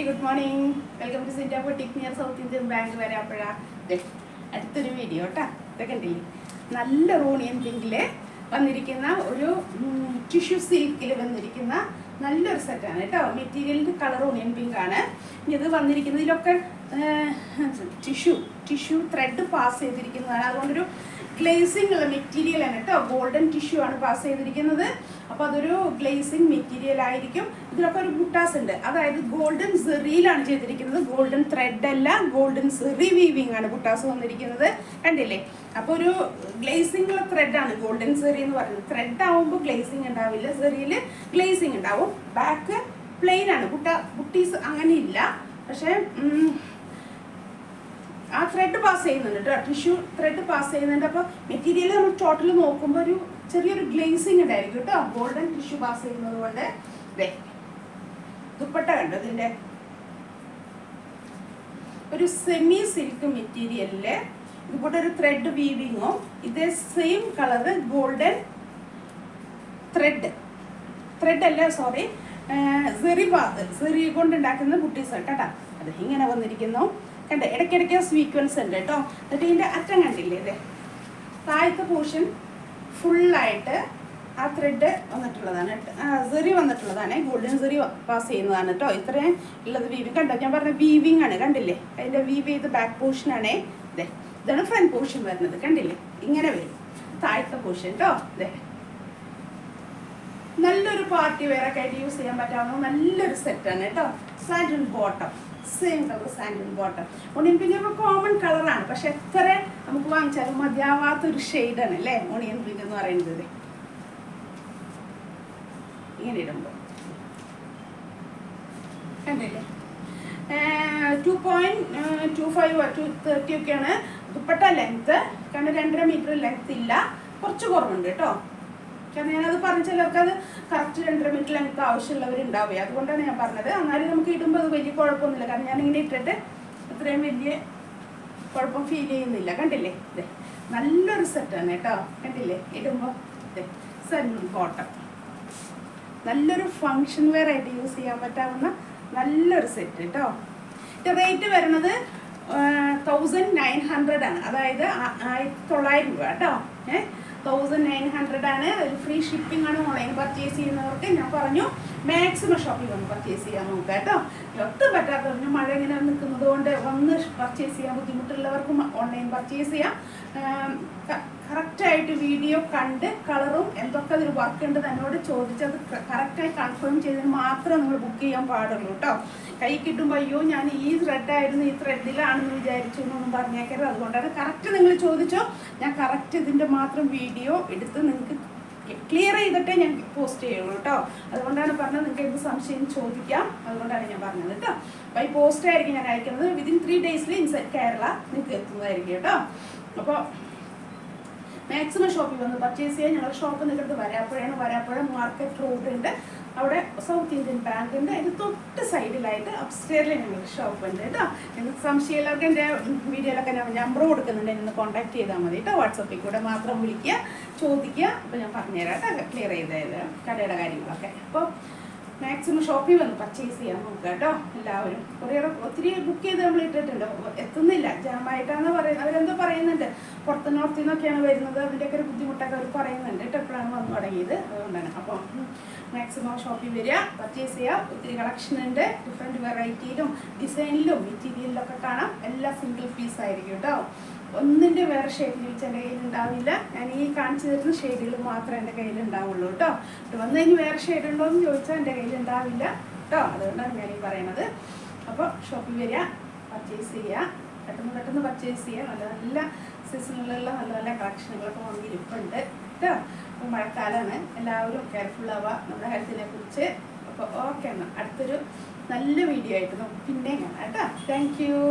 Good morning. Welcome to Sinda boutique near South Indian Bank Varappuzha. അടുത്തൊരു video കേട്ടോ. ഇതൊക്കെ ഉണ്ടല്ലേ നല്ല റോണിയൻ പിങ്കില് വന്നിരിക്കുന്ന ഒരു ടിഷ്യൂ സിൽക്കിൽ വന്നിരിക്കുന്ന നല്ലൊരു സെറ്റാണ് കേട്ടോ. മെറ്റീരിയലിൻ്റെ കളർ ഓണിയൻ പിങ്ക് ആണ്. ഇത് വന്നിരിക്കുന്നതിലൊക്കെ ടിഷ്യൂ ത്രെഡ് പാസ് ചെയ്തിരിക്കുന്നതാണ്. അതുകൊണ്ടൊരു ഗ്ലേസിംഗ് ഉള്ള മെറ്റീരിയൽ ആണ് കേട്ടോ. ഗോൾഡൻ ടിഷ്യൂ ആണ് പാസ് ചെയ്തിരിക്കുന്നത്. അപ്പോൾ അതൊരു ഗ്ലേസിംഗ് മെറ്റീരിയൽ ആയിരിക്കും. ഇതിലൊക്കെ ഒരു ബുട്ടാസ് ഉണ്ട്, അതായത് ഗോൾഡൻ സെറിയിലാണ് ചെയ്തിരിക്കുന്നത്. ഗോൾഡൻ ത്രെഡ് അല്ല, ഗോൾഡൻ സെറി വീവിംഗ് ആണ് ബുട്ടാസ് വന്നിരിക്കുന്നത്. കണ്ടില്ലേ? അപ്പോൾ ഒരു ഗ്ലേസിംഗ് ഉള്ള ത്രെഡാണ് ഗോൾഡൻ സെറി എന്ന് പറയുന്നത്. ത്രെഡ് ആവുമ്പോൾ ഗ്ലേസിംഗ് ഉണ്ടാവില്ല, സെറിയിൽ ഗ്ലേസിംഗ് ഉണ്ടാവും. ബാക്ക് പ്ലെയിൻ ആണ്, ബുട്ടീസ് അങ്ങനെ ഇല്ല. പക്ഷേ ആ ത്രെഡ് പാസ് ചെയ്യുന്നുണ്ട് കേട്ടോ, ടിഷ്യൂ ത്രെഡ് പാസ് ചെയ്യുന്നുണ്ട്. അപ്പോൾ മെറ്റീരിയൽ നമ്മൾ ടോട്ടൽ നോക്കുമ്പോൾ ഒരു ചെറിയൊരു ഗ്ലേസിംഗ് ഉണ്ടായിരിക്കും കേട്ടോ, ഗോൾഡൻ ടിഷ്യൂ പാസ് ചെയ്യുന്നത് കൊണ്ട്. ദുപ്പട്ട കണ്ടോ, ഇതിൻ്റെ ഒരു സെമി സിൽക്ക് മെറ്റീരിയലില് ഇതുപോലെ ഒരു ത്രെഡ് വീവിങ്ങും ഇതേ സെയിം കളറ് ഗോൾഡൻ ത്രെഡ് അല്ല, സോറി, സെറി കൊണ്ട് ഉണ്ടാക്കുന്ന ബുട്ടീസ് കേട്ടോ. അത് ഇങ്ങനെ വന്നിരിക്കുന്നു കണ്ടേ. ഇടയ്ക്കിടയ്ക്ക് സ്വീക്വൻസ് ഉണ്ട് കേട്ടോ. എന്നിട്ട് ഇതിൻ്റെ അറ്റം കണ്ടില്ലേ, ഇതേ താഴത്തെ പോർഷൻ ഫുള്ളായിട്ട് ആ ത്രെഡ് വന്നിട്ടുള്ളതാണ്, സെറി വന്നിട്ടുള്ളതാണ്. ഗോൾഡൻ സെറി പാസ് ചെയ്യുന്നതാണ് കേട്ടോ. ഇത്രയും ഉള്ളത് വീവിങ് കണ്ടോ. ഞാൻ പറഞ്ഞ വീവിങ് ആണ്, കണ്ടില്ലേ? അതിൻ്റെ വീവ് ചെയ്ത് ബാക്ക് പോർഷനാണേ. ഇതാണ് ഫ്രണ്ട് പോർഷൻ വരുന്നത്, കണ്ടില്ലേ? ഇങ്ങനെ വരും താഴത്തെ പോർഷൻ കേട്ടോ. നല്ലൊരു പാർട്ടി വെയറൊക്കെ ആയിട്ട് യൂസ് ചെയ്യാൻ പറ്റാവുന്ന നല്ലൊരു സെറ്റാണ് കേട്ടോ. Sandal bottom, same colour sandal bottom. Onion pink ഇപ്പോൾ കോമൺ കളറാണ്, പക്ഷെ എത്ര നമുക്ക് വാങ്ങിച്ചാലും മതിയാവാത്തൊരു ഷെയ്ഡാണ് അല്ലേ ഓണിയൻ പിങ്ക് എന്ന് പറയുന്നത്. ഇങ്ങനെ ഇടുമ്പോൾ കണ്ടില്ലേ? 2.25 230 ഒക്കെയാണ് ദുപ്പട്ട ലെങ്ത്ത്. കാരണം 2.5 മീറ്റർ ലെങ്ത്ത് ഇല്ല, കുറച്ച് കുറവുണ്ട് കേട്ടോ. കാരണം ഞാനത് പറഞ്ഞ ചിലർക്ക് അത് കറക്റ്റ് 2.5 മീറ്റർ ലെങ്ത്ത് ആവശ്യമുള്ളവരുണ്ടാവുക, അതുകൊണ്ടാണ് ഞാൻ പറഞ്ഞത്. എന്നാലും നമുക്ക് ഇടുമ്പോൾ അത് വലിയ കുഴപ്പമൊന്നുമില്ല. കാരണം ഞാനിങ്ങനെ ഇട്ടിട്ട് ഇത്രയും വലിയ കുഴപ്പം ഫീൽ ചെയ്യുന്നില്ല. കണ്ടില്ലേ? ഇതെ നല്ലൊരു സെറ്റാണ് കേട്ടോ. കണ്ടില്ലേ? ഇടുമ്പോൾ സാൻഡൽ ബോട്ടം നല്ലൊരു ഫങ്ഷൻ വെയർ ആയിട്ട് യൂസ് ചെയ്യാൻ പറ്റാവുന്ന നല്ലൊരു സെറ്റ് കേട്ടോ. റേറ്റ് വരുന്നത് 1900 ആണ്, അതായത് 1900 രൂപ കേട്ടോ. 1900 ആണ്. ഒരു ഫ്രീ ഷിപ്പിംഗ് ആണ്. ഓൺലൈൻ പർച്ചേസ് ചെയ്യുന്നവർക്ക് ഞാൻ പറഞ്ഞു മാക്സിമം ഷോപ്പിൽ വന്ന് പർച്ചേസ് ചെയ്യാൻ നോക്കുക കേട്ടോ. ഒട്ടും പറ്റാത്തവർക്ക് മഴ ഇങ്ങനെ നിൽക്കുന്നത് കൊണ്ട് വന്ന് പർച്ചേസ് ചെയ്യാൻ ബുദ്ധിമുട്ടുള്ളവർക്കും ഓൺലൈൻ പർച്ചേസ് ചെയ്യാം. കറക്റ്റായിട്ട് വീഡിയോ കണ്ട് കളറും എന്തൊക്കെ അതിൽ വർക്ക് ഉണ്ട് എന്നോട് ചോദിച്ചത് കറക്റ്റായി കൺഫേം ചെയ്തതിന് മാത്രമേ നിങ്ങൾ ബുക്ക് ചെയ്യാൻ പാടുള്ളൂ കേട്ടോ. കൈ കിട്ടുമ്പോൾ അയ്യോ ഞാൻ ഈ ത്രെഡായിരുന്നു, ഈ ത്രെഡിലാണെന്ന് വിചാരിച്ചു എന്നൊന്നും പറഞ്ഞേക്കരുത്. അതുകൊണ്ടാണ് കറക്റ്റ് നിങ്ങൾ ചോദിച്ചോ, ഞാൻ കറക്റ്റ് ഇതിൻ്റെ മാത്രം വീഡിയോ എടുത്ത് നിങ്ങൾക്ക് ക്ലിയർ ചെയ്തിട്ടേ ഞാൻ പോസ്റ്റ് ചെയ്യുള്ളൂ കേട്ടോ. അതുകൊണ്ടാണ് പറഞ്ഞത് നിങ്ങൾക്ക് എന്ത് സംശയം ചോദിക്കാം, അതുകൊണ്ടാണ് ഞാൻ പറഞ്ഞത് കേട്ടോ. ബൈ പോസ്റ്റ് ആയിരിക്കും ഞാൻ അയക്കുന്നത്. വിതിൻ 3 ഡേയ്സിൽ ഇൻസൈഡ് കേരള നിങ്ങൾക്ക് എത്തുന്നതായിരിക്കും കേട്ടോ. അപ്പോൾ മാക്സിമം ഷോപ്പിൽ വന്ന് പർച്ചേസ് ചെയ്യാൻ. ഞങ്ങളുടെ ഷോപ്പ് നിൽക്കുന്നത് വരാപ്പുഴയാണ്. വരാപ്പുഴ മാർക്കറ്റ് റോഡ് ഉണ്ട്, അവിടെ സൗത്ത് ഇന്ത്യൻ ബാങ്ക് ഉണ്ട്. അതിന് തൊട്ട് സൈഡിലായിട്ട് അപ്സ്റ്റെയറിൽ ഞങ്ങളുടെ ഷോപ്പ് ഉണ്ട് കേട്ടോ. നിങ്ങൾക്ക് സംശയമുള്ളവർക്ക് എൻ്റെ വീഡിയോയിലൊക്കെ ഞാൻ നമ്പർ കൊടുക്കുന്നുണ്ട്, എന്നെ കോൺടാക്ട് ചെയ്താൽ മതി കേട്ടോ. വാട്സപ്പിൽ കൂടെ മാത്രം വിളിക്കുക, ചോദിക്കുക. അപ്പോൾ ഞാൻ പറഞ്ഞുതരാം കേട്ടോ, ക്ലിയർ ചെയ്ത് കടയുടെ കാര്യങ്ങളൊക്കെ. അപ്പോൾ മാക്സിമം ഷോപ്പിൽ വന്ന് പർച്ചേസ് ചെയ്യാൻ നോക്കുക കേട്ടോ എല്ലാവരും. കൊറിയർ ഒത്തിരി ബുക്ക് ചെയ്ത് നമ്മൾ ഇട്ടിട്ടുണ്ട്, എത്തുന്നില്ല, ജാമായിട്ടാണ് പറയുന്നത്. അവരെന്തോ പറയുന്നുണ്ട്, പുറത്ത് നോർത്തിൽ നിന്നൊക്കെയാണ് വരുന്നത്, അതിൻ്റെയൊക്കെ ഒരു ബുദ്ധിമുട്ടൊക്കെ അവർ പറയുന്നുണ്ട് കേട്ടോ. എപ്പോഴാണ് വന്നു തുടങ്ങിയത്, അതുകൊണ്ടാണ്. അപ്പോൾ മാക്സിമം ഷോപ്പിൽ വരിക, പർച്ചേസ് ചെയ്യുക. ഒത്തിരി കളക്ഷൻ ഉണ്ട്, ഡിഫറെൻറ്റ് വെറൈറ്റിയിലും ഡിസൈനിലും മെറ്റീരിയലിലൊക്കെ കാണാം. എല്ലാം സിംഗിൾ പീസ് ആയിരിക്കും കേട്ടോ. ഒന്നിൻ്റെ വേറെ ഷെയ്ഡിൽ വെച്ച് എൻ്റെ കയ്യിൽ ഉണ്ടാവില്ല. ഞാൻ ഈ കാണിച്ചു തരുന്ന ഷെയ്ഡുകൾ മാത്രമേ എൻ്റെ കയ്യിൽ ഉണ്ടാവുള്ളൂ കേട്ടോ. വന്നു കഴിഞ്ഞ് വേറെ ഷെയ്ഡ് ഉണ്ടോ എന്ന് ചോദിച്ചാൽ എൻ്റെ കയ്യിൽ ഉണ്ടാവില്ല കേട്ടോ. അതുകൊണ്ടാണ് ഞാൻ ഈ പറയുന്നത്. അപ്പോൾ ഷോപ്പിൽ വരിക, പർച്ചേസ് ചെയ്യുക, പെട്ടെന്ന് പർച്ചേസ് ചെയ്യുക. നല്ല നല്ല സീസണിലുള്ള നല്ല നല്ല കളക്ഷനുകളൊക്കെ വന്നിരിപ്പുണ്ട് കേട്ടോ. അപ്പോൾ മഴക്കാലമാണ്, എല്ലാവരും കെയർഫുൾ ആവുക നമ്മുടെ ഹെൽത്തിനെ കുറിച്ച്. അപ്പോൾ ഓക്കെ, എന്നാൽ അടുത്തൊരു നല്ല വീഡിയോ ആയിട്ട് നമുക്ക് പിന്നെ കാണാം കേട്ടോ. Thank you.